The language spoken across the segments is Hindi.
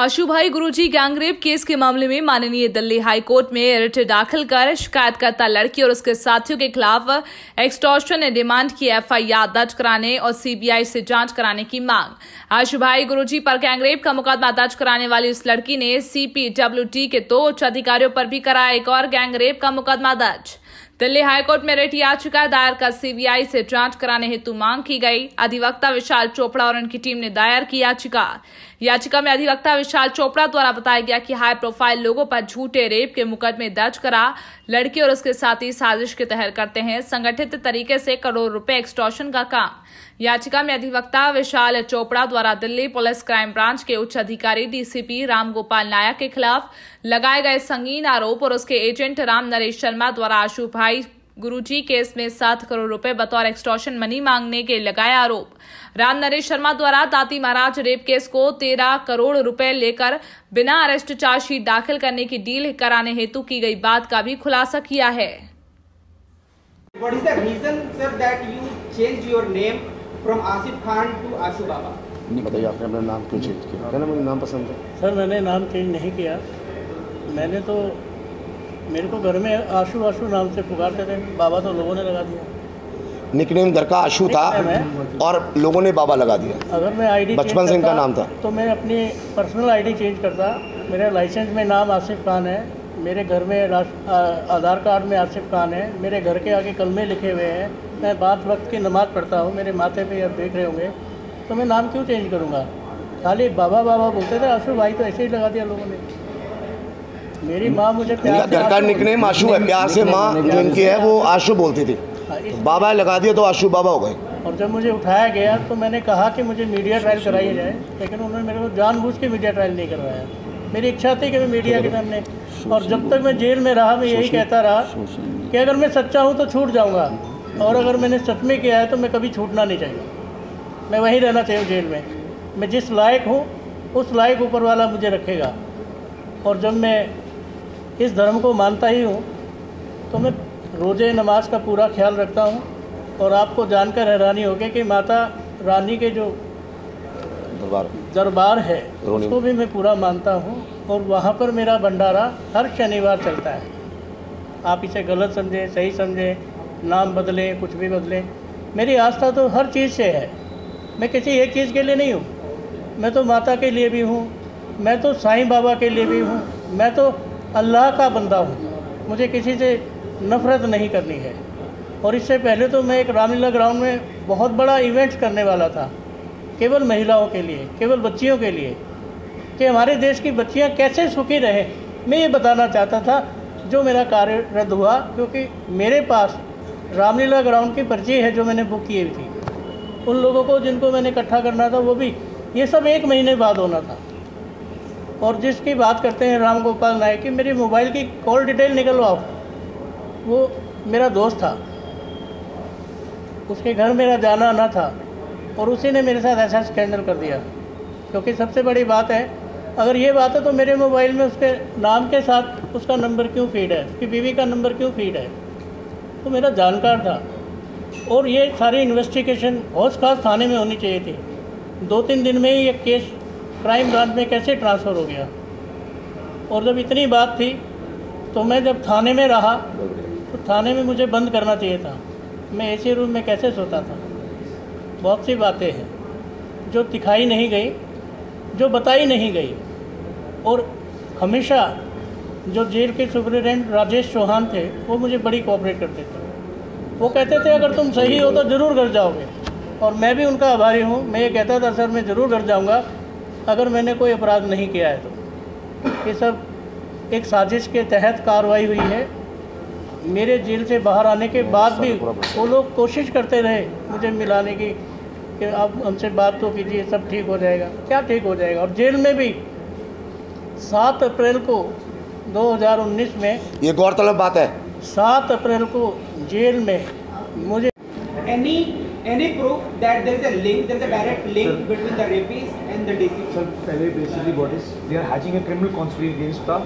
आशुभाई गुरुजी गैंगरेप केस के मामले में माननीय दिल्ली हाई कोर्ट में रिट दाखिल कर शिकायतकर्ता लड़की और उसके साथियों के खिलाफ एक्सटॉर्शन एंड डिमांड की एफआईआर दर्ज कराने और सीबीआई से जांच कराने की मांग। आशुभाई गुरुजी पर गैंगरेप का मुकदमा दर्ज कराने वाली उस लड़की ने सीपीडब्ल्यूडी के 2 उच्च अधिकारियों पर भी कराया एक और गैंगरेप का मुकदमा दर्ज। दिल्ली हाईकोर्ट में रिट याचिका दायर कर सीबीआई से जांच कराने हेतु मांग की गई। अधिवक्ता विशाल चोपड़ा और उनकी टीम ने दायर की याचिका में अधिवक्ता विशाल चोपड़ा द्वारा बताया गया कि हाई प्रोफाइल लोगों पर झूठे रेप के मुकदमे दर्ज करा लड़की और उसके साथी साजिश के तहत करते हैं संगठित तरीके से करोड़ रुपए एक्सटॉर्शन का काम। याचिका में अधिवक्ता विशाल चोपड़ा द्वारा दिल्ली पुलिस क्राइम ब्रांच के उच्च अधिकारी डीसीपी राम गोपाल नायक के खिलाफ लगाए गए संगीन आरोप और उसके एजेंट राम नरेश शर्मा द्वारा आशुभाई गुरुजी केस में 7 करोड़ रुपए बतौर एक्सटॉर्शन मनी मांगने के लगाए आरोप। राम नरेश शर्मा द्वारा ताती महाराज रेप केस को 13 करोड़ रुपए लेकर बिना अरेस्ट चार्जशीट दाखिल करने की डील कराने हेतु की गई बात का भी खुलासा किया है। What is the reason, sir, that you changed your name from Asif Khan to Ashu Baba? नहीं बताइए, आपने अपना नाम क्यों चेंज किया? क्या मुझे नाम पसंद है? सर मैंने नाम चेंज नहीं किया। मैंने तो मेरे को घर में आशु आशु नाम से पुकारते थे, बाबा तो लोगों ने लगा दिया। निकनेम घर का आशु था और लोगों ने बाबा लगा दिया। अगर मैं आईडी बचपन से इनका नाम था तो मैं अपनी पर्सनल आईडी चेंज करता। मेरे लाइसेंस में नाम आसिफ खान है, मेरे घर में आधार कार्ड में आसिफ खान है, मेरे घर के आगे कलमे लिखे हुए हैं, मैं 5 वक्त की नमाज़ पढ़ता हूँ, मेरे माथे पे आप देख रहे होंगे, तो मैं नाम क्यों चेंज करूँगा? खाली बाबा बाबा बोलते थे, आशु भाई तो ऐसे ही लगा दिया लोगों ने। मेरी माँ मुझे प्यार घर का निकनेम आशु है, प्यार से माँ जो इनकी है वो आशु बोलती थी, बाबा लगा दिया तो आशु बाबा हो गए। और जब मुझे उठाया गया तो मैंने कहा कि मुझे मीडिया ट्रायल कराया जाए, लेकिन उन्होंने मेरे को जानबूझ के मीडिया ट्रायल नहीं करवाया। मेरी इच्छा थी कि मैं मीडिया के सामने, और जब तक मैं जेल में रहा मैं यही कहता रहा कि अगर मैं सच्चा हूँ तो छूट जाऊँगा, और अगर मैंने सच में किया है तो मैं कभी छूटना नहीं चाहिए, मैं वहीं रहना चाहिए जेल में। मैं जिस लायक हूँ उस लायक ऊपर वाला मुझे रखेगा। और जब मैं इस धर्म को मानता ही हूँ तो मैं रोज़े नमाज का पूरा ख्याल रखता हूँ। और आपको जानकर हैरानी होगी कि माता रानी के जो दरबार है उसको भी मैं पूरा मानता हूँ, और वहाँ पर मेरा भंडारा हर शनिवार चलता है। आप इसे गलत समझें, सही समझें, नाम बदलें, कुछ भी बदलें, मेरी आस्था तो हर चीज़ से है। मैं किसी एक चीज़ के लिए नहीं हूँ, मैं तो माता के लिए भी हूँ, मैं तो साईं बाबा के लिए भी हूँ, मैं तो अल्लाह का बंदा हूँ। मुझे किसी से नफ़रत नहीं करनी है। और इससे पहले तो मैं एक रामलीला ग्राउंड में बहुत बड़ा इवेंट्स करने वाला था, केवल महिलाओं के लिए, केवल बच्चियों के लिए, कि हमारे देश की बच्चियाँ कैसे सुखी रहे, मैं ये बताना चाहता था। जो मेरा कार्य रद्द हुआ क्योंकि मेरे पास रामलीला ग्राउंड की पर्ची है जो मैंने बुक की हुई थी। उन लोगों को जिनको मैंने इकट्ठा करना था वो भी, ये सब 1 महीने बाद होना था। और जिसकी बात करते हैं राम गोपाल नायक की, मेरी मोबाइल की कॉल डिटेल निकलवाओ, वो मेरा दोस्त था, उसके घर मेरा जाना आना था, और उसी ने मेरे साथ ऐसा स्कैंडल कर दिया। क्योंकि सबसे बड़ी बात है, अगर ये बात है तो मेरे मोबाइल में उसके नाम के साथ उसका नंबर क्यों फीड है, उसकी बीवी का नंबर क्यों फीड है? तो मेरा जानकार था। और ये सारी इन्वेस्टिगेशन हौस खास थाने में होनी चाहिए थी। 2-3 दिन में ही ये केस क्राइम ब्रांच में कैसे ट्रांसफ़र हो गया? और जब इतनी बात थी तो मैं जब थाने में रहा तो थाने में मुझे बंद करना चाहिए था। मैं एसी रूम में कैसे सोता था? बहुत सी बातें हैं जो दिखाई नहीं गई, जो बताई नहीं गई। और हमेशा जो जेल के सुपरिटेंडेंट राजेश चौहान थे वो मुझे बड़ी कोऑपरेट करते थे। वो कहते थे अगर तुम सही हो तो ज़रूर घर जाओगे, और मैं भी उनका आभारी हूँ। मैं ये कहता था सर मैं ज़रूर घर जाऊँगा अगर मैंने कोई अपराध नहीं किया है तो। ये सब एक साजिश के तहत कार्रवाई हुई है। मेरे जेल से बाहर आने के बाद भी वो लोग कोशिश करते रहे मुझे मिलाने की कि आप हमसे बात तो कीजिए, सब ठीक हो जाएगा। क्या ठीक हो जाएगा? और जेल में भी 7 अप्रैल को 2019 में, ये गौरतलब बात है, 7 अप्रैल को जेल में मुझे any proof that there is a link, there is a direct link between the rapist and the deceased? Sir, पहले basically what is they are hatching a criminal conspiracy against the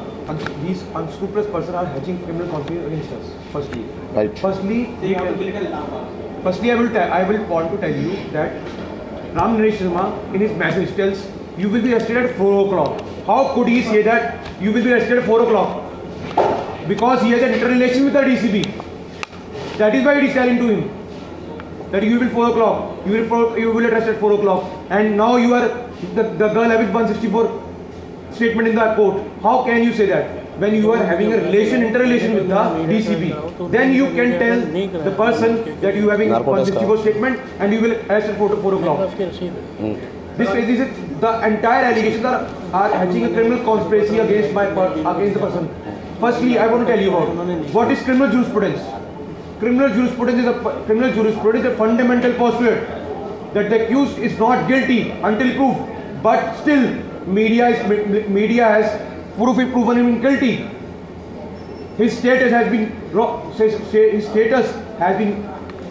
these unscrupulous person are hatching criminal conspiracy against us. Firstly, right. Firstly, So you have to build a link. Firstly, I will want to tell you that Ram Naresh Sharma in his message tells you will be arrested at 4 o'clock. How could he say that you will be arrested at 4 o'clock? Because he has an interrelation with the DCB. That is why it is telling to him that you will 4 o'clock. You will arrest at 4 o'clock. And now you are the girl having 164 statement in the court. How can you say that? When you are having a interrelation with the DCB, then you can tell the person that you are having 164 statement and you will arrest at 4 o'clock. This is the entire allegations are hatching a criminal conspiracy against the person. Firstly, I want to tell you about what is criminal jurisprudence. Criminal jurisprudence is a fundamental postulate that the accused is not guilty until proved, but still media has proven him guilty. His status has been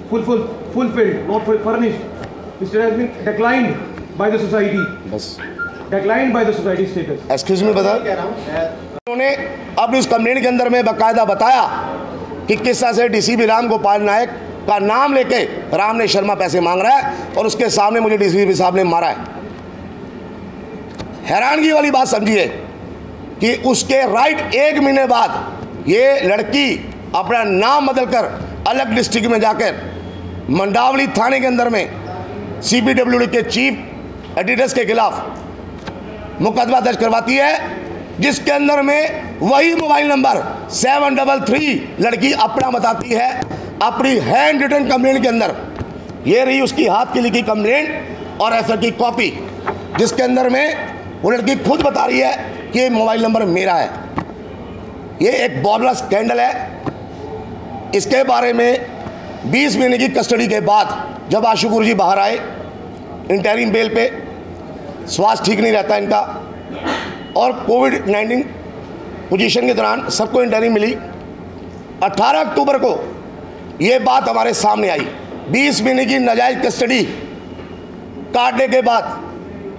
fulfilled, not furnished. His status has been declined by the society. Declined by the society status. Excuse me बता, उन्होंने अपनी उस कंप्लेंट के अंदर में बाकायदा बताया कि किस तरह से डीसीपी राम गोपाल नायक का नाम लेके रामने शर्मा पैसे मांग रहा है और उसके सामने मुझे डीसीपी साहब ने मारा है। हैरानगी वाली बात समझिए कि उसके राइट 1 महीने बाद ये लड़की अपना नाम बदलकर अलग डिस्ट्रिक्ट में जाकर मंडावली थाने के अंदर में CPWD के चीफ एडिटर्स के खिलाफ मुकदमा दर्ज करवाती है, जिसके अंदर में वही मोबाइल नंबर 733 लड़की अपना बताती है अपनी हैंड रिटन कंप्लेंट के अंदर। ये रही उसकी हाथ की लिखी कंप्लेंट और एफआईआर की कॉपी, जिसके अंदर में वो लड़की खुद बता रही है कि ये मोबाइल नंबर मेरा है। ये एक बॉबला स्कैंडल है। इसके बारे में 20 महीने की कस्टडी के बाद जब आशु गुरु जी बाहर आए इंटरिम बेल पे, स्वास्थ्य ठीक नहीं रहता इनका और कोविड-19 पोजीशन के दौरान सबको इंटरिम मिली। 18 अक्टूबर को ये बात हमारे सामने आई। 20 महीने की नाजायज कस्टडी काटने के बाद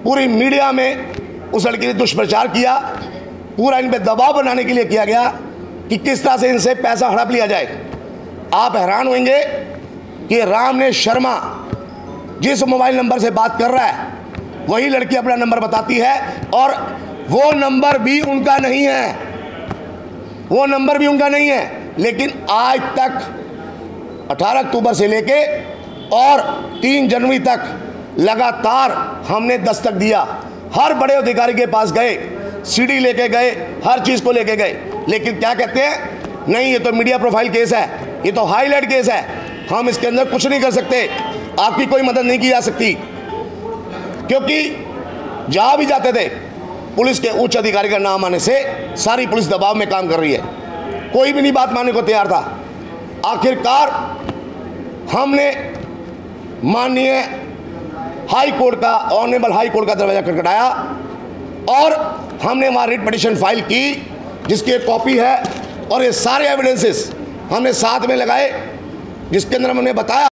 पूरी मीडिया में उस लड़की ने दुष्प्रचार किया, पूरा इन पे दबाव बनाने के लिए किया गया कि किस तरह से इनसे पैसा हड़प लिया जाए। आप हैरान होंगे कि रामने शर्मा जिस मोबाइल नंबर से बात कर रहा है वही लड़की अपना नंबर बताती है और वो नंबर भी उनका नहीं है, वो नंबर भी उनका नहीं है। लेकिन आज तक 18 अक्टूबर से लेके और 3 जनवरी तक लगातार हमने दस्तक दिया, हर बड़े अधिकारी के पास गए, सीडी लेके गए, हर चीज़ को लेके गए, लेकिन क्या कहते हैं, नहीं ये तो मीडिया प्रोफाइल केस है, ये तो हाईलाइट केस है, हम इसके अंदर कुछ नहीं कर सकते, आपकी कोई मदद नहीं की जा सकती। क्योंकि जहाँ भी जाते थे पुलिस के उच्च अधिकारी का नाम आने से सारी पुलिस दबाव में काम कर रही है, कोई भी नहीं बात मानने को तैयार था। आखिरकार हमने माननीय हाई कोर्ट का, ऑनरेबल हाई कोर्ट का दरवाजा खटखटाया और हमने वहाँ रिट पिटीशन फाइल की, जिसकी एक कॉपी है और ये सारे एविडेंसेस हमने साथ में लगाए, जिसके अंदर हमने बताया